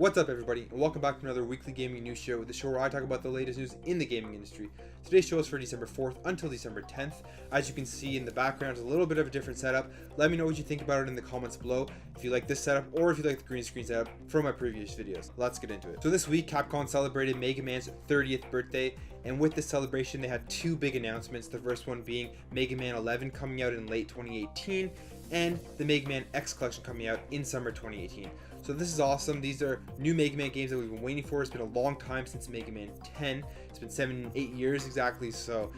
What's up everybody, and welcome back to another weekly gaming news show, the show where I talk about the latest news in the gaming industry. Today's show is for December 4th until December 10th. As you can see in the background, it's a little bit of a different setup. Let me know what you think about it in the comments below, if you like this setup or if you like the green screen setup from my previous videos. Let's get into it. So this week, Capcom celebrated Mega Man's 30th birthday, and with this celebration, they had two big announcements. The first one being Mega Man 11 coming out in late 2018, and the Mega Man X Collection coming out in summer 2018. So this is awesome. These are new Mega Man games that we've been waiting for. It's been a long time since Mega Man 10. It's been 8 years exactly, so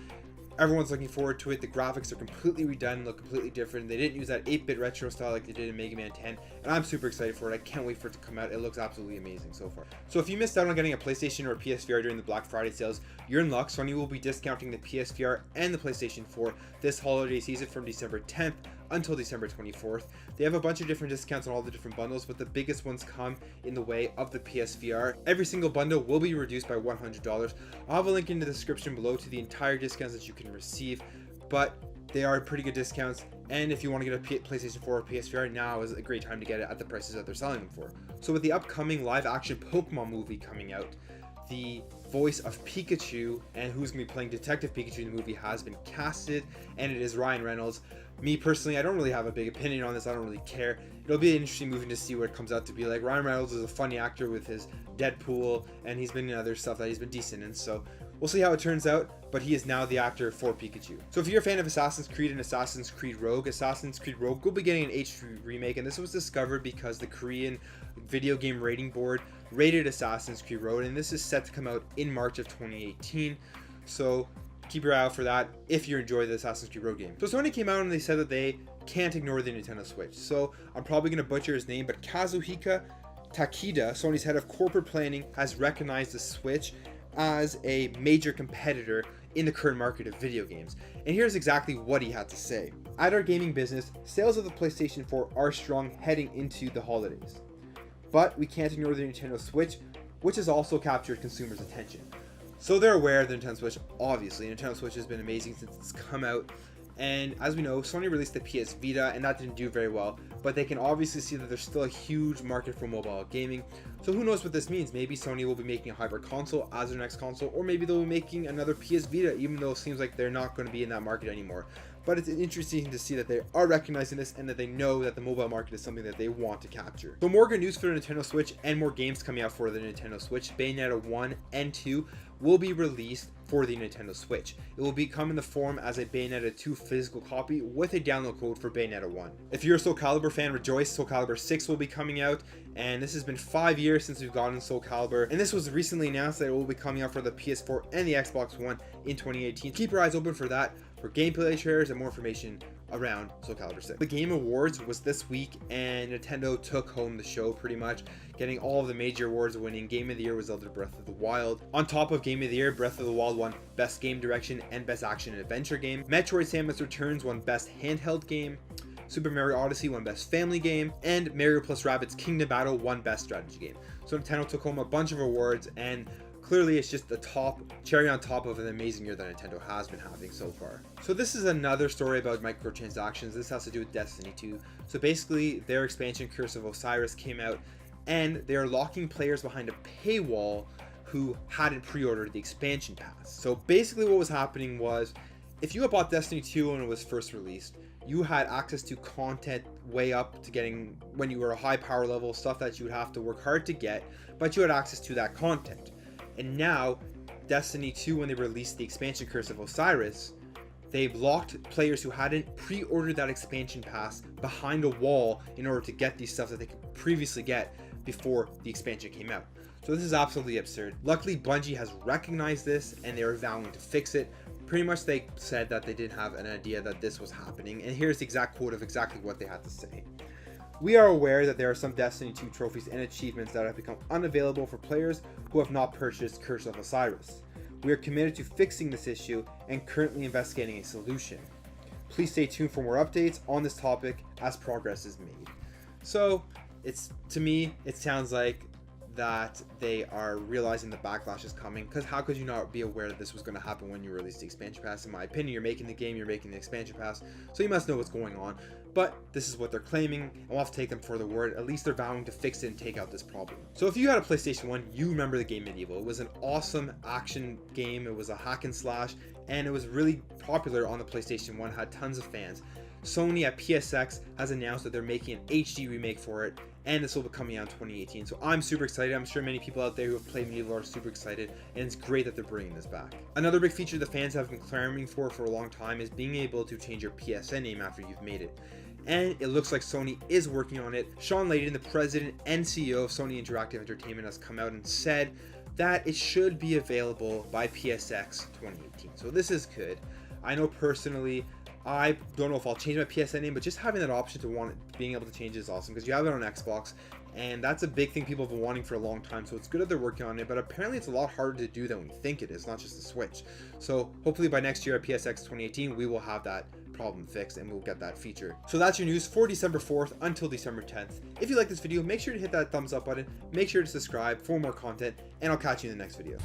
everyone's looking forward to it. The graphics are completely redone, look completely different. They didn't use that 8-bit retro style like they did in Mega Man 10, and I'm super excited for it. I can't wait for it to come out. It looks absolutely amazing so far. So if you missed out on getting a PlayStation or a PSVR during the Black Friday sales, you're in luck. Sony will be discounting the PSVR and the PlayStation 4 this holiday season from December 10th until December 24th. They have a bunch of different discounts on all the different bundles, but the biggest ones come in the way of the PSVR. Every single bundle will be reduced by $100. I'll have a link in the description below to the entire discounts that you can receive, but they are pretty good discounts. And if you want to get a PlayStation 4 or PSVR, now is a great time to get it at the prices that they're selling them for. So with the upcoming live action Pokemon movie coming out, the voice of Pikachu and who's going to be playing Detective Pikachu in the movie has been casted, and it is Ryan Reynolds. Me personally, I don't really have a big opinion on this. I don't really care. It'll be an interesting movie to see what it comes out to be like. Ryan Reynolds is a funny actor with his Deadpool, and he's been in other stuff that he's been decent in, so we'll see how it turns out, but he is now the actor for Pikachu. So if you're a fan of Assassin's Creed and Assassin's Creed Rogue will be getting an HD remake, and this was discovered because the Korean video game rating board rated Assassin's Creed Rogue, and this is set to come out in March of 2018, so keep your eye out for that if you enjoy the Assassin's Creed Rogue game. So Sony came out and they said that they can't ignore the Nintendo Switch. So I'm probably going to butcher his name, but KAZUHIKO TAKEDA, Sony's head of corporate planning, has recognized the Switch as a major competitor in the current market of video games. And here's exactly what he had to say. At our gaming business, sales of the PlayStation 4 are strong heading into the holidays. But we can't ignore the Nintendo Switch, which has also captured consumers' attention. So they're aware of the Nintendo Switch, obviously. Nintendo Switch has been amazing since it's come out. And as we know, Sony released the PS Vita and that didn't do very well, but they can obviously see that there's still a huge market for mobile gaming. So who knows what this means? Maybe Sony will be making a hybrid console as their next console, or maybe they'll be making another PS Vita, even though it seems like they're not going to be in that market anymore. But it's interesting to see that they are recognizing this and that they know that the mobile market is something that they want to capture. So more good news for the Nintendo Switch and more games coming out for the Nintendo Switch. Bayonetta 1 and 2 will be released for the Nintendo Switch. It will come in the form as a Bayonetta 2 physical copy with a download code for Bayonetta 1. If you're a Soul Calibur fan, rejoice. Soul Calibur 6 will be coming out, and this has been 5 years since we've gotten Soul Calibur, and this was recently announced that it will be coming out for the PS4 and the Xbox One in 2018. Keep your eyes open for that, for gameplay trailers and more information around Soul Calibur 6. The Game Awards was this week, and Nintendo took home the show pretty much, getting all of the major awards, winning. Game of the Year was Zelda Breath of the Wild. On top of Game of the Year, Breath of the Wild won Best Game Direction and Best Action and Adventure Game. Metroid Samus Returns won Best Handheld Game. Super Mario Odyssey won Best Family Game, and Mario plus Rabbids Kingdom Battle won Best Strategy Game. So Nintendo took home a bunch of awards, and clearly it's just the cherry on top of an amazing year that Nintendo has been having so far. So this is another story about microtransactions. This has to do with Destiny 2. So basically their expansion Curse of Osiris came out, and they're locking players behind a paywall who hadn't pre-ordered the expansion pass. So basically what was happening was, if you had bought Destiny 2 when it was first released, you had access to content way up to getting when you were a high power level, stuff that you would have to work hard to get, but you had access to that content. And now Destiny 2, when they released the expansion Curse of Osiris, they've locked players who hadn't pre-ordered that expansion pass behind a wall in order to get these stuff that they could previously get before the expansion came out. So this is absolutely absurd. Luckily, Bungie has recognized this and they are vowing to fix it. Pretty much they said that they didn't have an idea that this was happening, and here's the exact quote of exactly what they had to say. We are aware that there are some Destiny 2 trophies and achievements that have become unavailable for players who have not purchased Curse of Osiris. We are committed to fixing this issue and currently investigating a solution. Please stay tuned for more updates on this topic as progress is made. So to me, it sounds like that they are realizing the backlash is coming, because how could you not be aware that this was going to happen when you released the expansion pass? In my opinion, you're making the game, you're making the expansion pass, so you must know what's going on. But this is what they're claiming, and we'll have to take them for the word. At least they're vowing to fix it and take out this problem. So if you had a PlayStation 1, you remember the game Medieval. It was an awesome action game. It was a hack and slash, and it was really popular on the PlayStation 1, had tons of fans. Sony at PSX has announced that they're making an HD remake for it, and this will be coming out in 2018. So I'm super excited. I'm sure many people out there who have played Medieval are super excited, and it's great that they're bringing this back. Another big feature the fans have been clamoring for a long time is being able to change your PSN name after you've made it. And it looks like Sony is working on it. Sean Layden, the president and CEO of Sony Interactive Entertainment, has come out and said that it should be available by PSX 2018. So this is good. I know personally, I don't know if I'll change my PSN name, but just having that option to being able to change is awesome, because you have it on Xbox, and that's a big thing people have been wanting for a long time. So it's good that they're working on it, but apparently it's a lot harder to do than we think it is, not just the Switch. So hopefully by next year at PSX 2018, we will have that problem fixed and we'll get that feature. So that's your news for December 4th until December 10th. If you like this video, make sure to hit that thumbs up button, make sure to subscribe for more content, and I'll catch you in the next video.